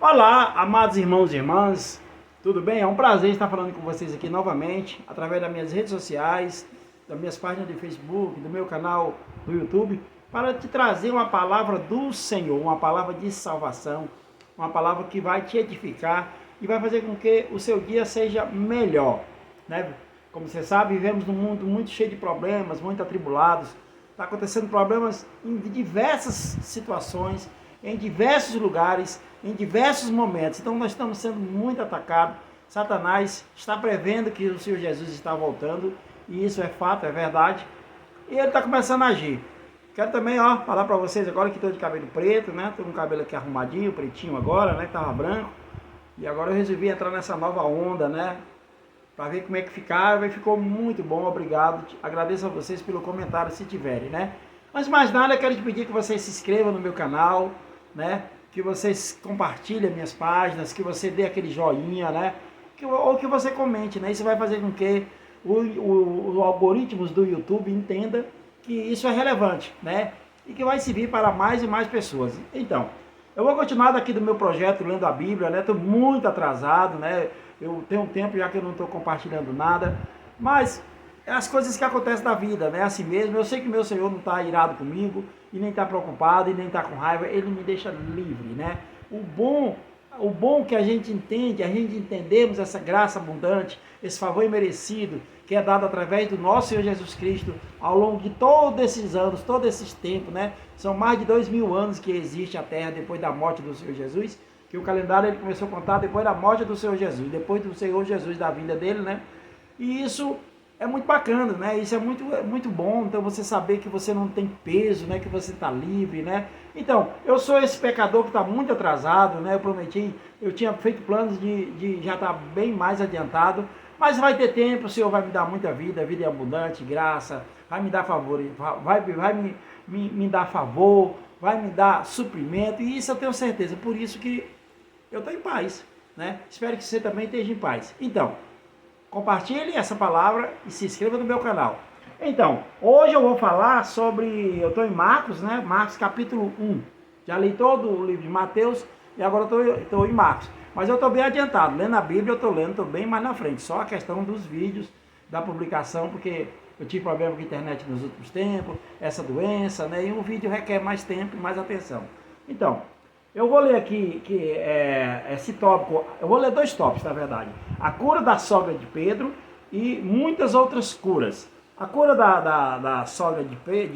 Olá, amados irmãos e irmãs, tudo bem? É um prazer estar falando com vocês aqui novamente, através das minhas redes sociais, das minhas páginas de Facebook, do meu canal do YouTube, para te trazer uma palavra do Senhor, uma palavra de salvação, uma palavra que vai te edificar e vai fazer com que o seu dia seja melhor, né? Como você sabe, vivemos num mundo muito cheio de problemas, muito atribulados, está acontecendo problemas em diversas situações, em diversos lugares, em diversos momentos. Então nós estamos sendo muito atacados. Satanás está prevendo que o Senhor Jesus está voltando, e isso é fato, é verdade. E ele está começando a agir. Quero também, falar para vocês agora que estou de cabelo preto, né? Estou com o cabelo aqui arrumadinho, pretinho agora, né? Estava branco. E agora eu resolvi entrar nessa nova onda, né? Para ver como é que ficaram, e ficou muito bom, obrigado. Agradeço a vocês pelo comentário, se tiverem, né? Mas mais nada, eu quero te pedir que vocês se inscrevam no meu canal, né? Que vocês compartilhem minhas páginas, que você dê aquele joinha, né? Ou que você comente, né? Isso vai fazer com que os algoritmos do YouTube entenda que isso é relevante, né? E que vai servir para mais e mais pessoas. Então, eu vou continuar daqui do meu projeto lendo a Bíblia, né? Estou muito atrasado, né? Eu tenho um tempo já que eu não estou compartilhando nada, mas é as coisas que acontecem na vida, né? Assim mesmo. Eu sei que meu Senhor não está irado comigo, e nem está preocupado, e nem está com raiva. Ele me deixa livre, né? O bom que a gente entende, a gente entendemos essa graça abundante, esse favor imerecido, que é dado através do nosso Senhor Jesus Cristo, ao longo de todos esses anos, todos esses tempos, né? São mais de 2000 anos que existe a Terra depois da morte do Senhor Jesus, que o calendário ele começou a contar depois da morte do Senhor Jesus, depois do Senhor Jesus, da vinda dele, né? E isso é muito bacana, né? Isso é muito bom. Então você saber que você não tem peso, né? Que você está livre, né? Então, eu sou esse pecador que está muito atrasado, né? Eu tinha feito planos de já estar bem mais adiantado, mas vai ter tempo, o Senhor vai me dar muita vida, vida é abundante, graça, vai me dar favor, vai me dar favor, vai me dar suprimento, e isso eu tenho certeza. Por isso que eu estou em paz, né? Espero que você também esteja em paz. Então, compartilhe essa palavra e se inscreva no meu canal. Então, hoje eu vou falar sobre, eu estou em Marcos, né? Marcos capítulo 1. Já li todo o livro de Mateus e agora estou em Marcos. Mas eu estou bem adiantado, lendo a Bíblia eu estou lendo, estou bem mais na frente. Só a questão dos vídeos, da publicação, porque eu tive problema com a internet nos últimos tempos, essa doença, né? E o vídeo requer mais tempo e mais atenção. Então, eu vou ler aqui esse tópico, eu vou ler 2 tópicos, na verdade. A cura da sogra de Pedro e muitas outras curas. A cura da sogra de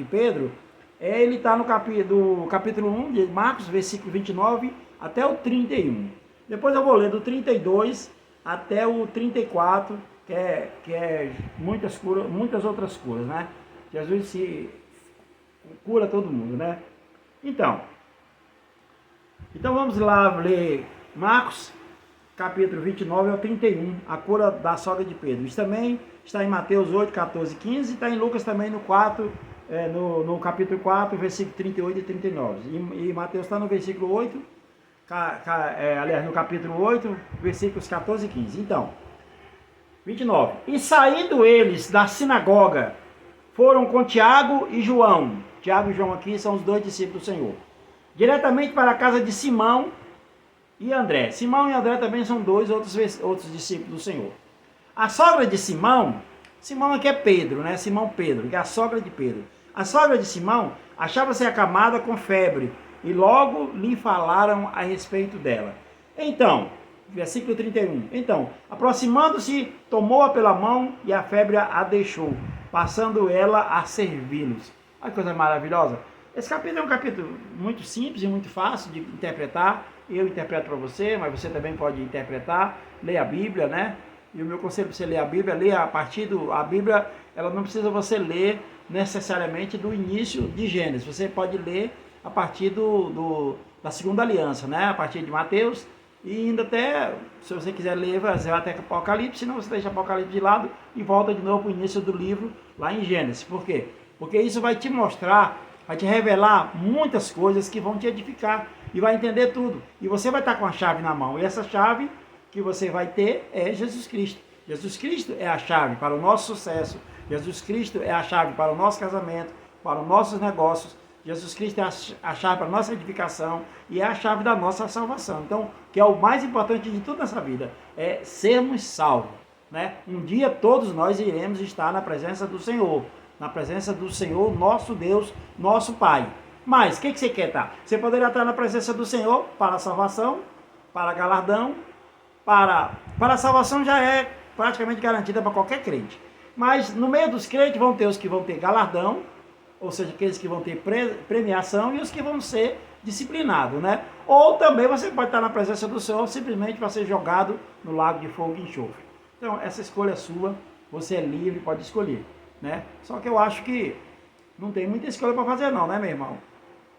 Pedro, ele está no capítulo 1 de Marcos, versículo 29 até o 31. Depois eu vou ler do 32 até o 34, que é muitas outras curas, né? Jesus se cura todo mundo, né? Então vamos lá ler Marcos, capítulo 29 ao 31, a cura da sogra de Pedro. Isso também está em Mateus 8, 14 e 15, e está em Lucas também no capítulo 4, versículo 38 e 39. E Mateus está no versículo 8, no capítulo 8, versículos 14 e 15. Então, 29. E saindo eles da sinagoga, foram com Tiago e João. Tiago e João aqui são os 2 discípulos do Senhor. Diretamente para a casa de Simão e André. Simão e André também são 2 outros discípulos do Senhor. A sogra de Simão aqui é Pedro, né? Simão Pedro, que é a sogra de Pedro. A sogra de Simão achava-se acamada com febre, e logo lhe falaram a respeito dela. Então, versículo 31. Então, aproximando-se, tomou-a pela mão e a febre a deixou, passando ela a servi-los. Olha que coisa maravilhosa. Esse capítulo é um capítulo muito simples e muito fácil de interpretar. Eu interpreto para você, mas você também pode interpretar. Leia a Bíblia, né? E o meu conselho para você ler a Bíblia, leia a partir a Bíblia, ela não precisa você ler necessariamente do início de Gênesis. Você pode ler a partir da segunda aliança, né? A partir de Mateus, e ainda até, se você quiser ler, você vai até Apocalipse, senão você deixa Apocalipse de lado e volta de novo para o início do livro, lá em Gênesis. Por quê? Porque isso vai te mostrar, vai te revelar muitas coisas que vão te edificar e vai entender tudo. E você vai estar com a chave na mão. E essa chave que você vai ter é Jesus Cristo. Jesus Cristo é a chave para o nosso sucesso. Jesus Cristo é a chave para o nosso casamento, para os nossos negócios. Jesus Cristo é a chave para a nossa edificação e é a chave da nossa salvação. Então, que é o mais importante de tudo nessa vida, é sermos salvos, né? Um dia todos nós iremos estar na presença do Senhor, nosso Deus, nosso Pai. Mas, o que você quer estar? Você poderia estar na presença do Senhor para a salvação, para galardão, para a salvação já é praticamente garantida para qualquer crente. Mas no meio dos crentes vão ter os que vão ter galardão, ou seja, aqueles que vão ter premiação e os que vão ser disciplinados, né? Ou também você pode estar na presença do Senhor simplesmente para ser jogado no lago de fogo e enxofre. Então, essa escolha é sua, você é livre, pode escolher, né? Só que eu acho que não tem muita escolha para fazer não, né, meu irmão?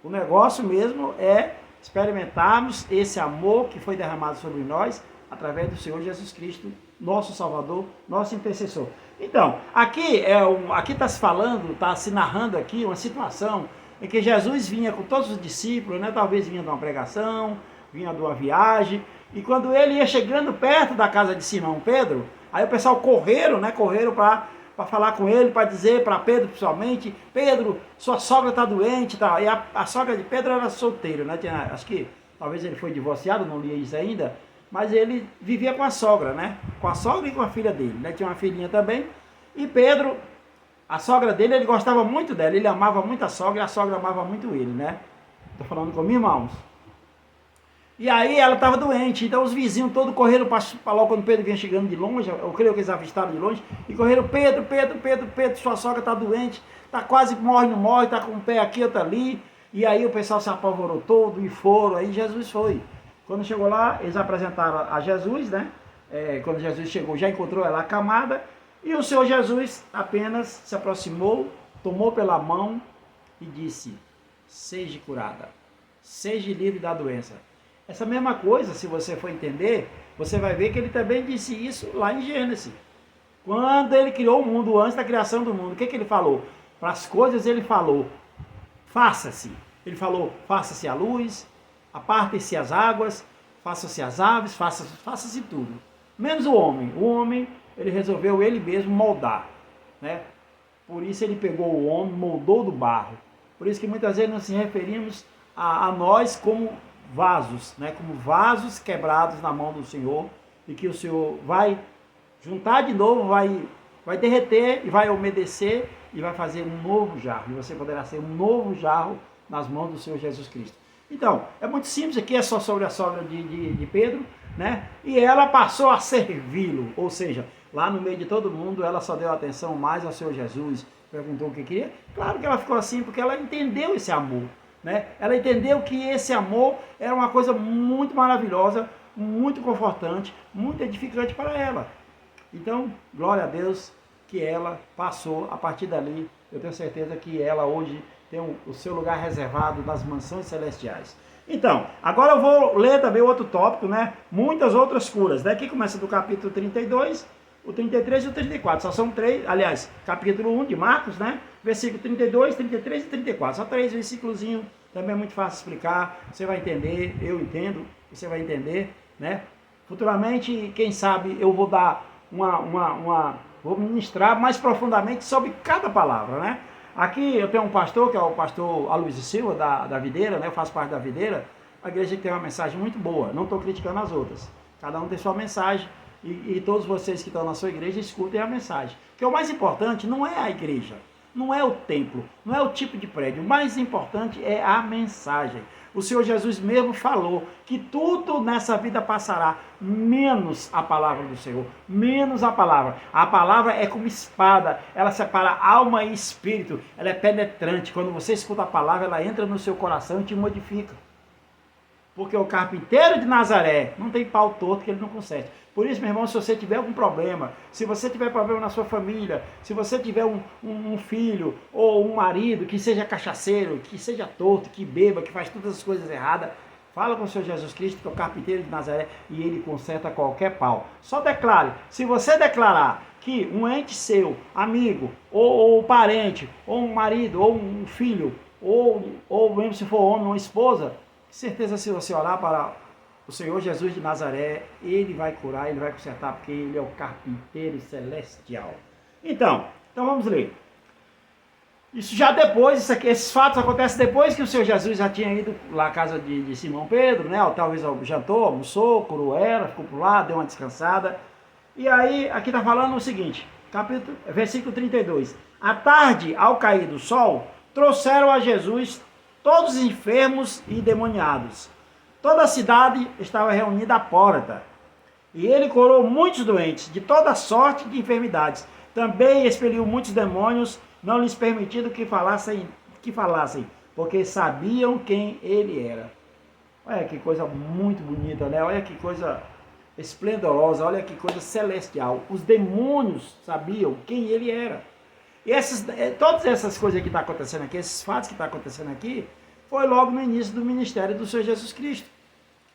O negócio mesmo é experimentarmos esse amor que foi derramado sobre nós através do Senhor Jesus Cristo, nosso Salvador, nosso intercessor. Então, aqui está se falando, está se narrando aqui uma situação em que Jesus vinha com todos os discípulos, né? Talvez vinha de uma pregação, vinha de uma viagem, e quando ele ia chegando perto da casa de Simão Pedro, aí o pessoal correram para falar com ele, para dizer para Pedro principalmente: Pedro, sua sogra está doente, tá? E a sogra de Pedro era solteira, né? Acho que talvez ele foi divorciado, não li isso ainda, mas ele vivia com a sogra, né? Com a sogra e com a filha dele, né? Tinha uma filhinha também. E Pedro, a sogra dele, ele gostava muito dela, ele amava muito a sogra e a sogra amava muito ele, né? Estou falando comigo, irmãos? E aí ela estava doente, então os vizinhos todos correram para logo quando Pedro vinha chegando de longe, eu creio que eles avistaram de longe, e correram: Pedro, sua sogra está doente, está quase morre, não morre, está com um pé aqui, outro ali. E aí o pessoal se apavorou todo e foram, aí Jesus foi. Quando chegou lá, eles apresentaram a Jesus, né? Quando Jesus chegou, já encontrou ela acamada, e o Senhor Jesus apenas se aproximou, tomou pela mão e disse: seja curada, seja livre da doença. Essa mesma coisa, se você for entender, você vai ver que ele também disse isso lá em Gênesis. Quando ele criou o mundo, antes da criação do mundo, o que ele falou? Para as coisas ele falou: faça-se. Ele falou: faça-se a luz, apartem-se as águas, faça-se as aves, faça-se tudo. Menos o homem. O homem, ele resolveu ele mesmo moldar, né? Por isso ele pegou o homem, moldou do barro. Por isso que muitas vezes nós se referimos a nós como vasos, né? Como vasos quebrados na mão do Senhor, e que o Senhor vai juntar de novo, vai derreter e vai umedecer e vai fazer um novo jarro. E você poderá ser um novo jarro nas mãos do Senhor Jesus Cristo. Então, é muito simples, aqui é só sobre a sogra de Pedro, né? E ela passou a servi-lo, ou seja, lá no meio de todo mundo, ela só deu atenção mais ao Senhor Jesus, perguntou o que queria. Claro que ela ficou assim, porque ela entendeu esse amor, né? Ela entendeu que esse amor era uma coisa muito maravilhosa, muito confortante, muito edificante para ela. Então, glória a Deus que ela passou a partir dali. Eu tenho certeza que ela hoje tem o seu lugar reservado nas mansões celestiais. Então, agora eu vou ler também outro tópico, né? Muitas outras curas, né? Aqui começa do capítulo 32, o 33 e o 34. Só são três, aliás, capítulo 1 de Marcos, né? Versículo 32, 33 e 34. Só três versículos, também é muito fácil explicar. Você vai entender, eu entendo, você vai entender, né? Futuramente, quem sabe, eu vou dar vou ministrar mais profundamente sobre cada palavra, né? Aqui eu tenho um pastor, que é o pastor Aloysio Silva, da Videira, né? Eu faço parte da Videira, a igreja que tem uma mensagem muito boa, não estou criticando as outras. Cada um tem sua mensagem e todos vocês que estão na sua igreja escutem a mensagem. Porque o mais importante não é a igreja, não é o templo, não é o tipo de prédio, o mais importante é a mensagem. O Senhor Jesus mesmo falou que tudo nessa vida passará, menos a palavra do Senhor, menos a palavra. A palavra é como espada, ela separa alma e espírito, ela é penetrante. Quando você escuta a palavra, ela entra no seu coração e te modifica. Porque o carpinteiro de Nazaré não tem pau torto que ele não conserte. Por isso, meu irmão, se você tiver algum problema, se você tiver problema na sua família, se você tiver um filho ou um marido que seja cachaceiro, que seja torto, que beba, que faz todas as coisas erradas, fala com o Senhor Jesus Cristo, que é o carpinteiro de Nazaré, e ele conserta qualquer pau. Só declare, se você declarar que um ente seu, amigo, ou parente, ou um marido, ou um filho, ou mesmo se for homem ou esposa, certeza, se você orar para o Senhor Jesus de Nazaré, ele vai curar, ele vai consertar, porque ele é o carpinteiro celestial. Então vamos ler. Isso já depois, esses fatos acontecem depois que o Senhor Jesus já tinha ido lá à casa de Simão Pedro, né? Ou talvez jantou, almoçou, curou ela, ficou por lá, deu uma descansada. E aí, aqui está falando o seguinte, versículo 32. À tarde, ao cair do sol, trouxeram a Jesus todos os enfermos e endemoniados. Toda a cidade estava reunida à porta. E ele curou muitos doentes, de toda sorte de enfermidades. Também expeliu muitos demônios, não lhes permitindo que falassem, porque sabiam quem ele era. Olha que coisa muito bonita, né? Olha que coisa esplendorosa, olha que coisa celestial. Os demônios sabiam quem ele era. E todas essas coisas que estão acontecendo aqui, esses fatos que estão acontecendo aqui, foi logo no início do ministério do Senhor Jesus Cristo.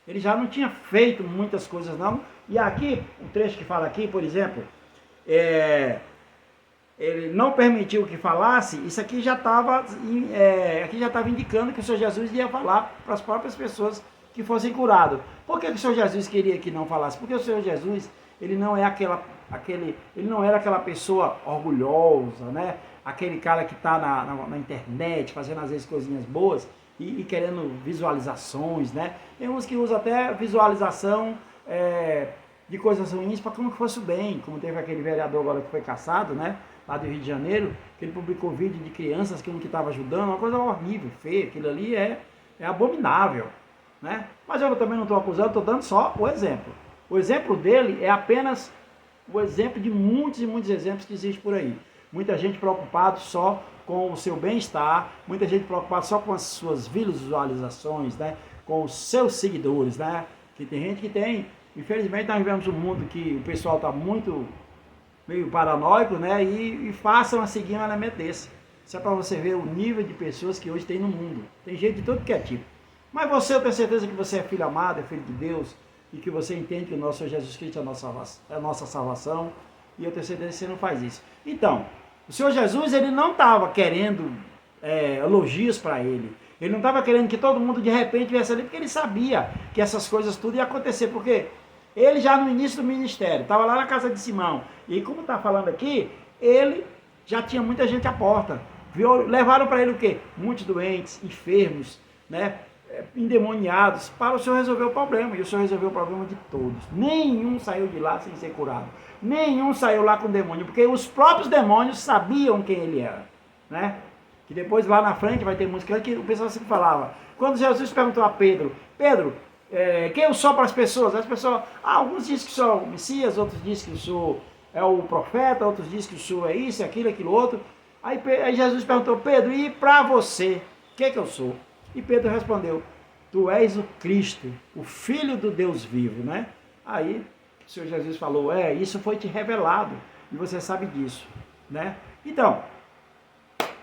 Ele já não tinha feito muitas coisas não. E aqui, o trecho que fala aqui, por exemplo, ele não permitiu que falasse, isso aqui já estava indicando que o Senhor Jesus ia falar para as próprias pessoas que fossem curados. Por que o Senhor Jesus queria que não falasse? Porque o Senhor Jesus, ele não era aquela pessoa orgulhosa, né? Aquele cara que está na internet, fazendo às vezes coisinhas boas e querendo visualizações, né? Tem uns que usam até visualização de coisas ruins para como que fosse o bem, como teve aquele vereador agora que foi caçado, né? Lá do Rio de Janeiro, que ele publicou vídeo de crianças que um que estava ajudando, uma coisa horrível, feia, aquilo ali é abominável, né? Mas eu também não estou acusando, estou dando só o exemplo. O exemplo dele é apenas o exemplo de muitos e muitos exemplos que existem por aí. Muita gente preocupada só com o seu bem-estar, muita gente preocupada só com as suas visualizações, né? Com os seus seguidores, né? Que tem gente que tem, infelizmente nós vivemos um mundo que o pessoal está muito meio paranoico, né? E façam a seguir um elemento desse. Isso é para você ver o nível de pessoas que hoje tem no mundo. Tem gente de todo que é tipo. Mas você, eu tenho certeza que você é filho amado, é filho de Deus, e que você entende que o nosso Jesus Cristo é a nossa salvação, e eu tenho certeza que você não faz isso. Então, o Senhor Jesus, ele não estava querendo elogios para ele. Ele não estava querendo que todo mundo de repente viesse ali, porque ele sabia que essas coisas tudo ia acontecer, porque ele já no início do ministério, estava lá na casa de Simão, e como está falando aqui, ele já tinha muita gente à porta. Levaram para ele o quê? Muitos doentes, enfermos, né? Endemoniados, para o Senhor resolver o problema. E o Senhor resolveu o problema de todos. Nenhum saiu de lá sem ser curado. Nenhum saiu lá com demônio, porque os próprios demônios sabiam quem ele era, né? Que depois lá na frente vai ter música que o pessoal sempre falava. Quando Jesus perguntou a Pedro, quem eu sou para as pessoas? As pessoas, alguns dizem que sou o Messias, outros dizem que eu sou o profeta, outros dizem que eu sou isso, aquilo, outro. Aí Jesus perguntou, Pedro, e para você, o que eu sou? E Pedro respondeu, tu és o Cristo, o Filho do Deus vivo, né? Aí o Senhor Jesus falou, isso foi te revelado, e você sabe disso, né? Então,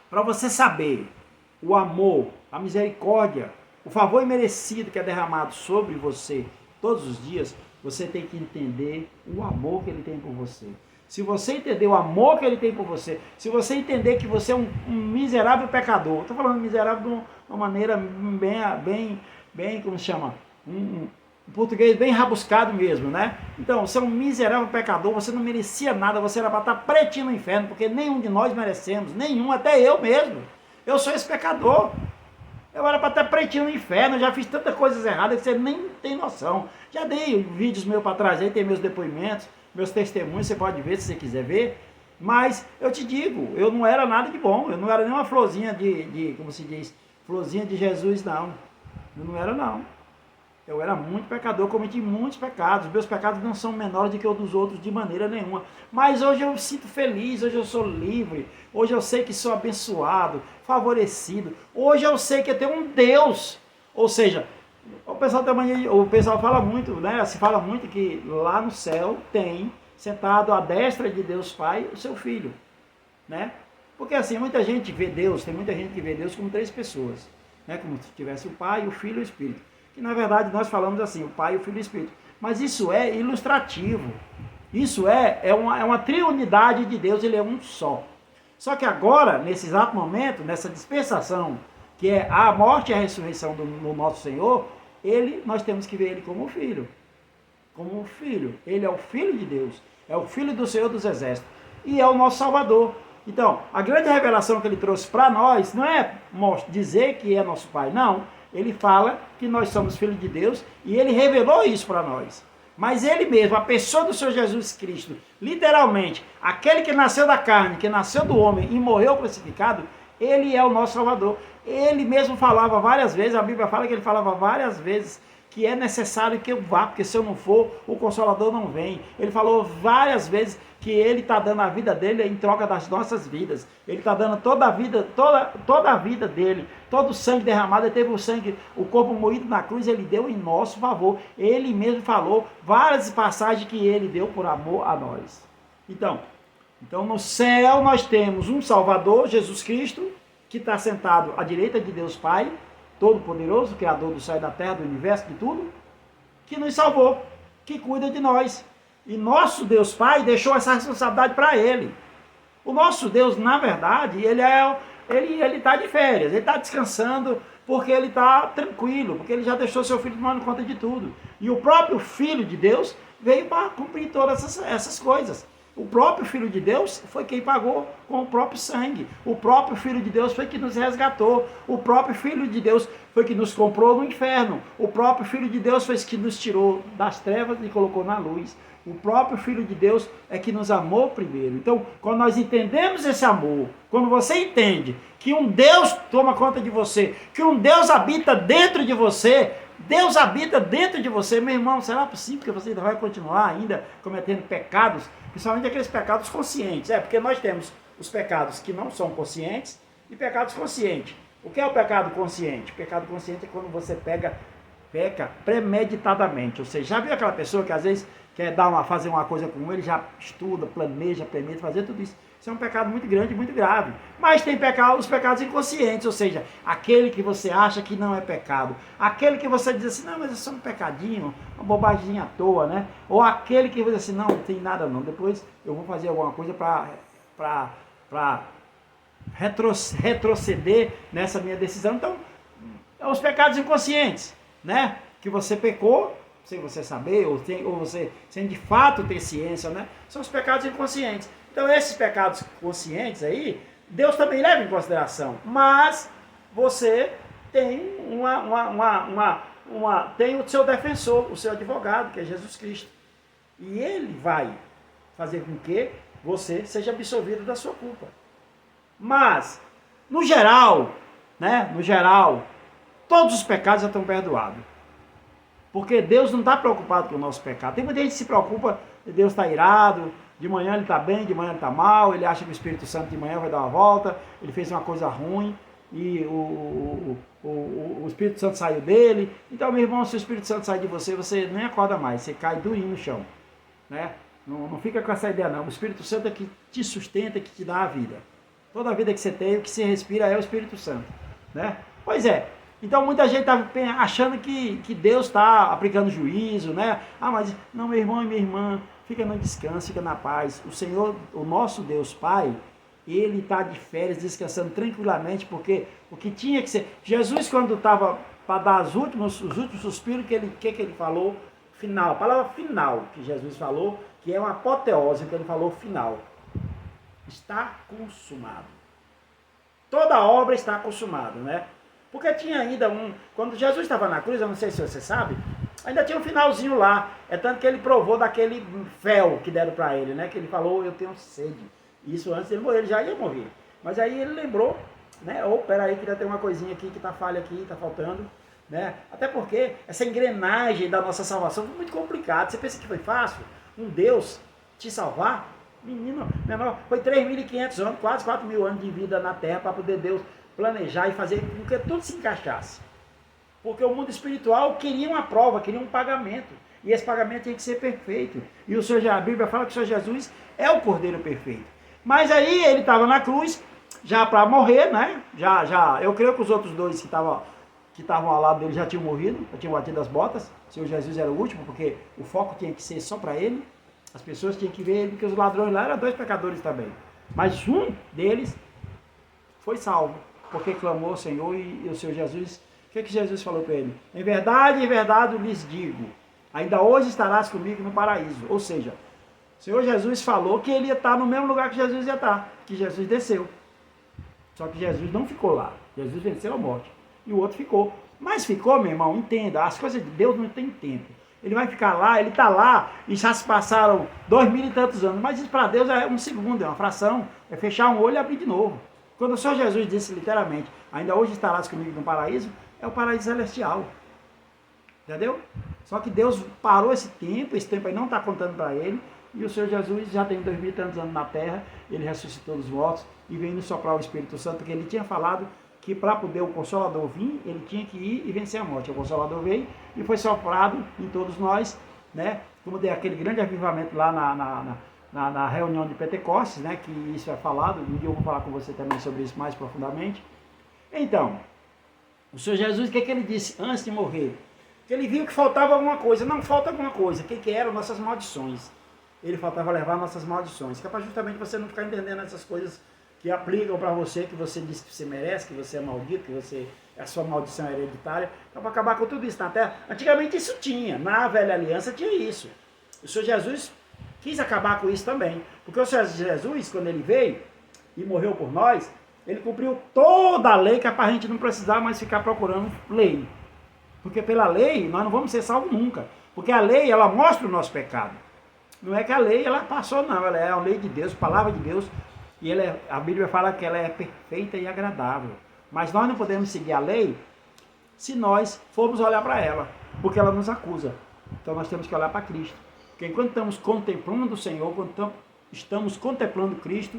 para você saber o amor, a misericórdia, o favor imerecido que é derramado sobre você todos os dias, você tem que entender o amor que ele tem por você. Se você entender o amor que ele tem por você, se você entender que você é um miserável pecador, estou falando miserável de uma maneira bem como se chama? Um português bem rabuscado mesmo, né? Então, você é um miserável pecador, você não merecia nada, você era para estar pretinho no inferno, porque nenhum de nós merecemos, nenhum, até eu mesmo. Eu sou esse pecador. Eu era para estar pretinho no inferno, já fiz tantas coisas erradas que você nem tem noção. Já dei vídeos meus para trás aí, tem meus depoimentos, meus testemunhos, você pode ver se você quiser ver. Mas eu te digo, eu não era nada de bom, eu não era nem uma florzinha como se diz, florzinha de Jesus, não. Eu não era, não. Eu era muito pecador, cometi muitos pecados. Meus pecados não são menores do que os dos outros de maneira nenhuma. Mas hoje eu me sinto feliz, hoje eu sou livre. Hoje eu sei que sou abençoado, favorecido. Hoje eu sei que eu tenho um Deus. Ou seja, o pessoal fala muito, né? Se fala muito que lá no céu tem, sentado à destra de Deus Pai, o seu Filho, né? Porque assim, muita gente vê Deus, tem muita gente que vê Deus como três pessoas, né? Como se tivesse o Pai, o Filho e o Espírito. Que na verdade nós falamos assim, o Pai, o Filho e o Espírito. Mas isso é ilustrativo. Isso é uma triunidade de Deus, ele é um só. Só que agora, nesse exato momento, nessa dispensação, que é a morte e a ressurreição do nosso Senhor, nós temos que ver ele como o Filho. Como o Filho. Ele é o Filho de Deus. É o Filho do Senhor dos Exércitos. E é o nosso Salvador. Então, a grande revelação que ele trouxe para nós não é dizer que é nosso Pai, não. Ele fala que nós somos filhos de Deus e ele revelou isso para nós. Mas ele mesmo, a pessoa do Senhor Jesus Cristo, literalmente, aquele que nasceu da carne, que nasceu do homem e morreu crucificado, ele é o nosso Salvador. Ele mesmo falava várias vezes, a Bíblia fala que ele falava várias vezes que é necessário que eu vá, porque se eu não for, o Consolador não vem. Ele falou várias vezes que ele está dando a vida dele em troca das nossas vidas. Ele está dando toda a vida, toda a vida dele, todo o sangue derramado. Ele teve o sangue, o corpo moído na cruz, ele deu em nosso favor. Ele mesmo falou várias passagens que ele deu por amor a nós. Então no céu nós temos um Salvador, Jesus Cristo, que está sentado à direita de Deus Pai, Todo-Poderoso, Criador do céu e da terra, do universo, de tudo, que nos salvou, que cuida de nós. E nosso Deus Pai deixou essa responsabilidade para Ele. O nosso Deus, na verdade, ele está de férias, ele está descansando, porque ele está tranquilo, porque ele já deixou seu Filho tomando conta de tudo. E o próprio Filho de Deus veio para cumprir todas essas coisas. O próprio Filho de Deus foi quem pagou com o próprio sangue. O próprio Filho de Deus foi que nos resgatou. O próprio Filho de Deus foi que nos comprou no inferno. O próprio Filho de Deus foi que nos tirou das trevas e colocou na luz. O próprio Filho de Deus é que nos amou primeiro. Então, quando nós entendemos esse amor, quando você entende que um Deus toma conta de você, que um Deus habita dentro de você, Deus habita dentro de você, meu irmão, será possível que você ainda vai continuar ainda cometendo pecados, principalmente aqueles pecados conscientes? Porque nós temos os pecados que não são conscientes e pecados conscientes. O que é o pecado consciente? O pecado consciente é quando você peca premeditadamente, ou seja, já viu aquela pessoa que às vezes quer fazer uma coisa com ele, já estuda, planeja, permite fazer tudo isso. Isso é um pecado muito grande, muito grave. Mas tem os pecados inconscientes, ou seja, aquele que você acha que não é pecado. Aquele que você diz assim, não, mas é só um pecadinho, uma bobaginha à toa, né? Ou aquele que você diz assim, não, não tem nada não, depois eu vou fazer alguma coisa para retroceder nessa minha decisão. Então, os pecados inconscientes, né? Que você pecou, sem você saber, ou você sem de fato ter ciência, né? São os pecados inconscientes. Então esses pecados conscientes aí, Deus também leva em consideração, mas você tem tem o seu defensor, o seu advogado, que é Jesus Cristo. E ele vai fazer com que você seja absolvido da sua culpa. Mas, no geral, todos os pecados já estão perdoados. Porque Deus não está preocupado com o nosso pecado. Tem muita gente que se preocupa, Deus está irado, de manhã ele está bem, de manhã ele está mal, ele acha que o Espírito Santo de manhã vai dar uma volta, ele fez uma coisa ruim e o Espírito Santo saiu dele. Então, meu irmão, se o Espírito Santo sai de você, você nem acorda mais, você cai durinho no chão. Né? Não fica com essa ideia não, o Espírito Santo é que te sustenta, que te dá a vida. Toda a vida que você tem, o que você respira é o Espírito Santo. Né? Pois é. Então muita gente está achando que Deus está aplicando juízo, né? Ah, mas não, meu irmão e minha irmã, fica no descanso, fica na paz. O Senhor, o nosso Deus Pai, Ele está de férias, descansando tranquilamente, porque o que tinha que ser... Jesus, quando estava para dar os últimos suspiros, que ele falou? Final, a palavra final que Jesus falou, que é uma apoteose, que ele falou final. Está consumado. Toda a obra está consumada, né? Porque tinha ainda quando Jesus estava na cruz, eu não sei se você sabe, ainda tinha um finalzinho lá. É tanto que ele provou daquele fel que deram para ele, né? Que ele falou, eu tenho sede. Isso antes dele morrer, ele já ia morrer. Mas aí ele lembrou, né? Peraí, que ainda tem uma coisinha aqui que tá falha aqui, tá faltando. Né? Até porque essa engrenagem da nossa salvação foi muito complicada. Você pensa que foi fácil? Um Deus te salvar? Menino, menor, foi 3.500 anos, quase 4.000 anos de vida na Terra para poder Deus planejar e fazer com que tudo se encaixasse. Porque o mundo espiritual queria uma prova, queria um pagamento. E esse pagamento tinha que ser perfeito. E a Bíblia fala que o Senhor Jesus é o Cordeiro perfeito. Mas aí ele estava na cruz, já para morrer, né? Eu creio que os outros dois que estavam ao lado dele já tinham morrido, já tinham batido as botas. O Senhor Jesus era o último, porque o foco tinha que ser só para ele. As pessoas tinham que ver ele, porque os ladrões lá eram 2 pecadores também. Mas um deles foi salvo, porque clamou ao Senhor e o Senhor Jesus, o que Jesus falou para ele? Em verdade, lhes digo, ainda hoje estarás comigo no paraíso. Ou seja, O Senhor Jesus falou que ele ia estar no mesmo lugar que Jesus ia estar, que Jesus desceu. Só que Jesus não ficou lá. Jesus venceu a morte. E o outro ficou. Mas ficou, meu irmão, entenda, as coisas de Deus não tem tempo. Ele vai ficar lá, ele está lá, e já se passaram 2000 e tantos anos. Mas isso para Deus é um segundo, é uma fração. É fechar um olho e abrir de novo. Quando o Senhor Jesus disse literalmente, ainda hoje estarás comigo no paraíso, é o paraíso celestial. Entendeu? Só que Deus parou esse tempo aí não está contando para ele. E o Senhor Jesus já tem 2000 e tantos anos na terra, ele ressuscitou dos mortos e veio nos soprar o Espírito Santo, porque ele tinha falado que para poder o Consolador vir, ele tinha que ir e vencer a morte. O Consolador veio e foi soprado em todos nós, né? Como deu aquele grande avivamento lá na reunião de Pentecostes, né? Que isso é falado, um dia eu vou falar com você também sobre isso mais profundamente. Então, o Senhor Jesus, o que ele disse antes de morrer? Que ele viu que faltava alguma coisa. Não, falta alguma coisa. O que eram? Nossas maldições. Ele faltava levar nossas maldições. Que é para justamente você não ficar entendendo essas coisas que aplicam para você, que você diz que você merece, que você é maldito, que a sua maldição é hereditária. Então, para acabar com tudo isso na terra. Antigamente isso tinha. Na velha aliança tinha isso. O Senhor Jesus quis acabar com isso também. Porque o Senhor Jesus, quando ele veio e morreu por nós, ele cumpriu toda a lei, que é para a gente não precisar mais ficar procurando lei. Porque pela lei nós não vamos ser salvos nunca. Porque a lei, ela mostra o nosso pecado. Não é que a lei, ela passou não, ela é a lei de Deus, a palavra de Deus. E a Bíblia fala que ela é perfeita e agradável. Mas nós não podemos seguir a lei se nós formos olhar para ela. Porque ela nos acusa. Então nós temos que olhar para Cristo. Porque enquanto estamos contemplando o Senhor, quando estamos contemplando Cristo,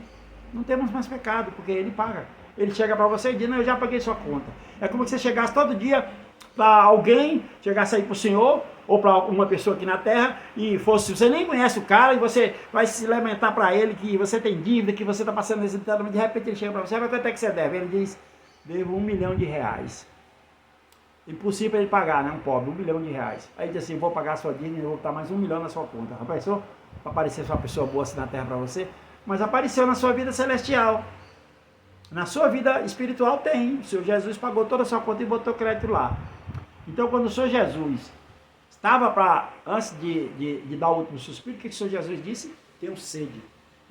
não temos mais pecado, porque Ele paga. Ele chega para você e diz, não, eu já paguei sua conta. É como se você chegasse todo dia para alguém, chegasse aí para o Senhor, ou para uma pessoa aqui na terra, e fosse, você nem conhece o cara, e você vai se lamentar para ele que você tem dívida, que você está passando necessidade, mas de repente ele chega para você, mas quanto é que você deve? Ele diz, devo R$1 milhão. Impossível para ele pagar, né? Um pobre, R$1 milhão. Aí diz assim, vou pagar a sua dívida e vou botar mais R$1 milhão na sua conta. Rapaz, para aparecer uma pessoa boa assim na terra para você, mas apareceu na sua vida celestial. Na sua vida espiritual tem. O Senhor Jesus pagou toda a sua conta e botou crédito lá. Então, quando o Senhor Jesus estava para, antes de dar o último suspiro, o que o Senhor Jesus disse? Tenho sede.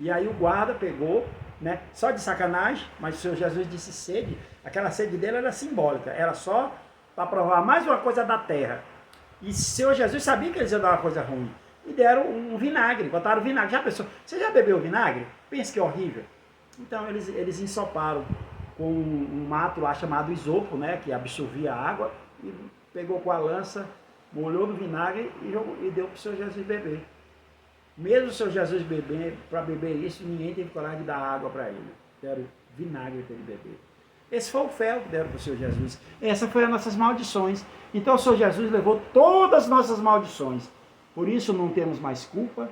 E aí o guarda pegou, né, só de sacanagem, mas o Senhor Jesus disse sede. Aquela sede dele era simbólica, era só para provar mais uma coisa da terra. E o Senhor Jesus sabia que eles iam dar uma coisa ruim. E deram um vinagre, botaram vinagre. Já pensou? Você já bebeu vinagre? Pensa que é horrível. Então eles ensoparam com um mato lá chamado isopo, né, que absorvia a água, e pegou com a lança, molhou no vinagre e deu para o Senhor Jesus beber. Mesmo o Senhor Jesus para beber isso, ninguém teve coragem de dar água para ele. Deram vinagre para ele beber. Esse foi o fel que deram para o Senhor Jesus. Essa foi as nossas maldições. Então o Senhor Jesus levou todas as nossas maldições. Por isso não temos mais culpa,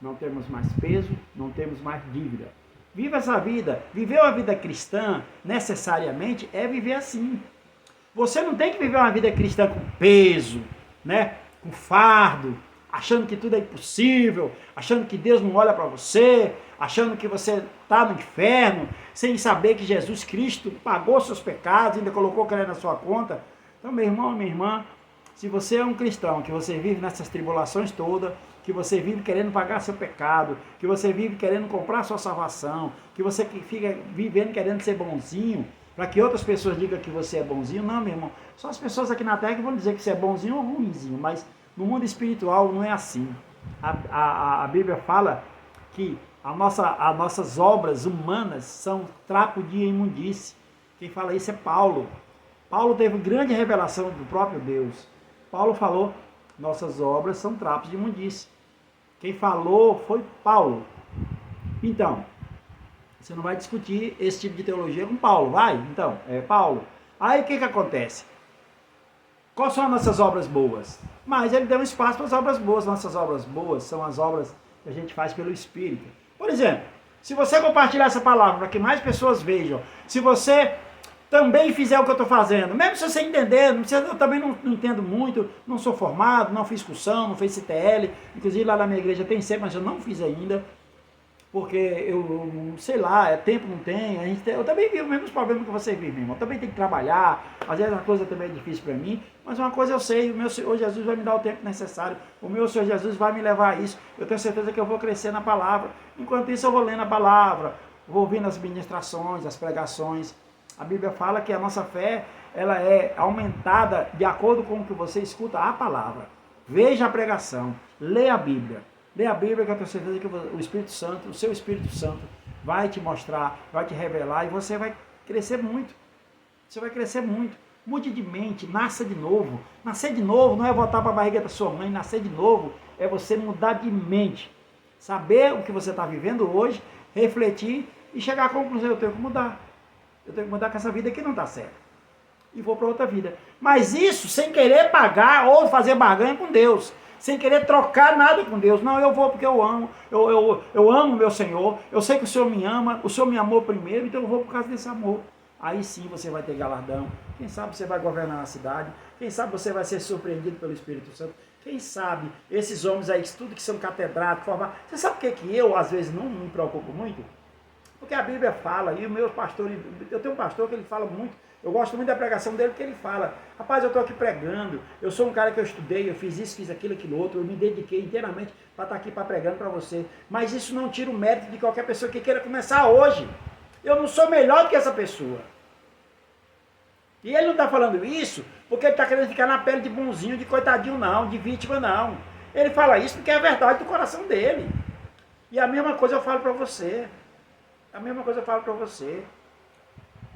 não temos mais peso, não temos mais dívida. Viva essa vida. Viver uma vida cristã, necessariamente, é viver assim. Você não tem que viver uma vida cristã com peso, né? Com fardo, achando que tudo é impossível, achando que Deus não olha para você, achando que você está no inferno, sem saber que Jesus Cristo pagou seus pecados, ainda colocou o na sua conta. Então, meu irmão, minha irmã, se você é um cristão, que você vive nessas tribulações todas, que você vive querendo pagar seu pecado, que você vive querendo comprar sua salvação, que você fica vivendo querendo ser bonzinho, para que outras pessoas digam que você é bonzinho, não, meu irmão. Só as pessoas aqui na terra que vão dizer que você é bonzinho ou ruimzinho, mas no mundo espiritual não é assim. A Bíblia fala que as nossas obras humanas são trapo de imundície. Quem fala isso é Paulo. Paulo teve grande revelação do próprio Deus. Paulo falou, nossas obras são trapos de imundície. Quem falou foi Paulo. Então, você não vai discutir esse tipo de teologia com Paulo, vai? Então, é Paulo. Aí o que acontece? Quais são as nossas obras boas? Mas ele deu um espaço para as obras boas. Nossas obras boas são as obras que a gente faz pelo Espírito. Por exemplo, se você compartilhar essa palavra para que mais pessoas vejam, se você também fizer o que eu estou fazendo, mesmo se você entender, eu também não entendo muito, não sou formado, não fiz cursão, não fiz CTL, inclusive lá na minha igreja tem sempre, mas eu não fiz ainda. porque eu sei lá, tempo não tem, eu também vivo os mesmos problemas que você vive, irmão. Eu também tenho que trabalhar, às vezes uma coisa também é difícil para mim, mas uma coisa eu sei, o meu Senhor Jesus vai me dar o tempo necessário, o meu Senhor Jesus vai me levar a isso, eu tenho certeza que eu vou crescer na palavra. Enquanto isso eu vou lendo a palavra, vou ouvindo as ministrações, as pregações. A Bíblia fala que a nossa fé, ela é aumentada de acordo com o que você escuta a palavra. Veja a pregação, leia a Bíblia. Leia a Bíblia, que eu tenho certeza que o Espírito Santo, o seu Espírito Santo, vai te mostrar, vai te revelar e você vai crescer muito. Você vai crescer muito. Mude de mente, nasça de novo. Nascer de novo não é voltar para a barriga da sua mãe, nascer de novo é você mudar de mente. Saber o que você está vivendo hoje, refletir e chegar à conclusão, eu tenho que mudar. Eu tenho que mudar, que essa vida aqui não está certa. E vou para outra vida. Mas isso sem querer pagar ou fazer barganha com Deus. Sem querer trocar nada com Deus. Não, eu vou porque eu amo. Eu amo meu Senhor. Eu sei que o Senhor me ama. O Senhor me amou primeiro, então eu vou por causa desse amor. Aí sim você vai ter galardão. Quem sabe você vai governar a cidade. Quem sabe você vai ser surpreendido pelo Espírito Santo. Quem sabe esses homens aí, tudo que são catedráticos, formados. Você sabe o que eu às vezes não me preocupo muito? Porque a Bíblia fala, e o meu pastor, eu tenho um pastor que ele fala muito, eu gosto muito da pregação dele, porque ele fala, rapaz, eu estou aqui pregando, eu sou um cara que eu estudei, eu fiz isso, fiz aquilo, aquilo outro, eu me dediquei inteiramente para estar aqui pregando para você, mas isso não tira o mérito de qualquer pessoa que queira começar hoje. Eu não sou melhor do que essa pessoa. E ele não está falando isso porque ele está querendo ficar na pele de bonzinho, de coitadinho não, de vítima não. Ele fala isso porque é a verdade do coração dele. E a mesma coisa eu falo para você. A mesma coisa eu falo para você.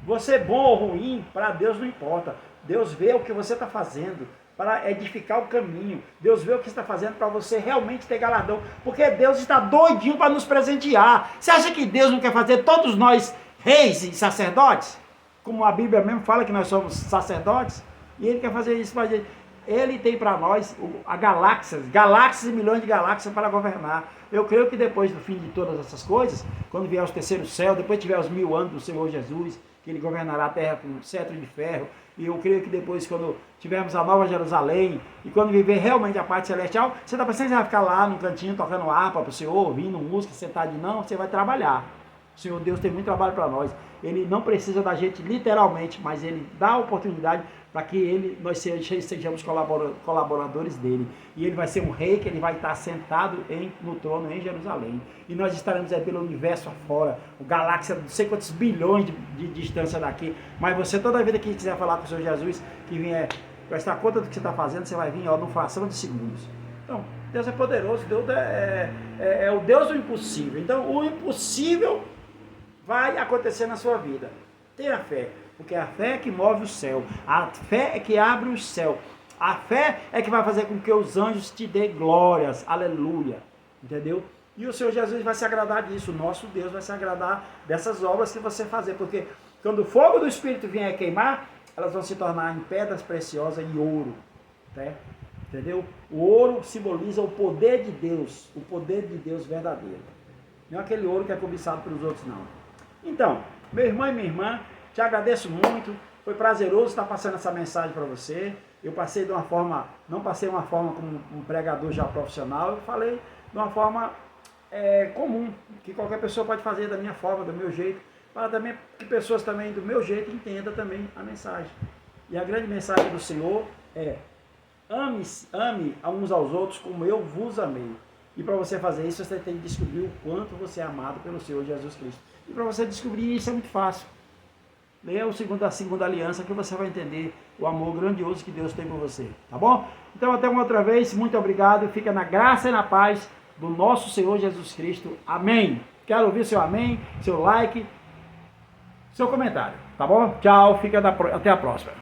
Você bom ou ruim, para Deus não importa. Deus vê o que você está fazendo para edificar o caminho. Deus vê o que está fazendo para você realmente ter galardão. Porque Deus está doidinho para nos presentear. Você acha que Deus não quer fazer todos nós reis e sacerdotes? Como a Bíblia mesmo fala que nós somos sacerdotes. E Ele quer fazer isso para a gente. Ele tem para nós galáxias e milhões de galáxias para governar. Eu creio que depois do fim de todas essas coisas, quando vier os terceiros céus, depois tiver os 1000 anos do Senhor Jesus, que Ele governará a terra com cetro de ferro, e eu creio que depois, quando tivermos a Nova Jerusalém, e quando viver realmente a parte celestial, você está pensando que você vai ficar lá no cantinho tocando harpa para o Senhor, ouvindo música, sentado? Não, você vai trabalhar. O Senhor Deus tem muito trabalho para nós. Ele não precisa da gente literalmente, mas Ele dá a oportunidade para que nós sejamos colaboradores dele. E Ele vai ser um rei que Ele vai estar sentado no trono em Jerusalém. E nós estaremos aí pelo universo afora, o galáxia, não sei quantos bilhões de distância daqui. Mas você, toda vida que quiser falar com o Senhor Jesus, que vier prestar conta do que você está fazendo, você vai vir numa fração de segundos. Então, Deus é poderoso, Deus é o Deus do impossível. Então, o impossível vai acontecer na sua vida. Tenha fé, porque a fé é que move o céu, a fé é que abre o céu, a fé é que vai fazer com que os anjos te dêem glórias, aleluia, entendeu? E o Senhor Jesus vai se agradar disso, o nosso Deus vai se agradar dessas obras que você fazer, porque quando o fogo do Espírito vier queimar, elas vão se tornar em pedras preciosas e ouro, né? Entendeu? O ouro simboliza o poder de Deus verdadeiro, não é aquele ouro que é cobiçado pelos outros, não. Então, meu irmão e minha irmã, te agradeço muito, foi prazeroso estar passando essa mensagem para você. Eu passei de uma forma, não passei de uma forma como um pregador já profissional, eu falei de uma forma comum, que qualquer pessoa pode fazer da minha forma, do meu jeito, para também que pessoas também do meu jeito entendam também a mensagem. E a grande mensagem do Senhor é: ame a uns aos outros como eu vos amei. E para você fazer isso, você tem que descobrir o quanto você é amado pelo Senhor Jesus Cristo. E para você descobrir isso é muito fácil. Leia a segunda aliança que você vai entender o amor grandioso que Deus tem por você. Tá bom? Então até uma outra vez, muito obrigado. Fica na graça e na paz do nosso Senhor Jesus Cristo. Amém. Quero ouvir seu amém, seu like, seu comentário. Tá bom? Tchau, até a próxima.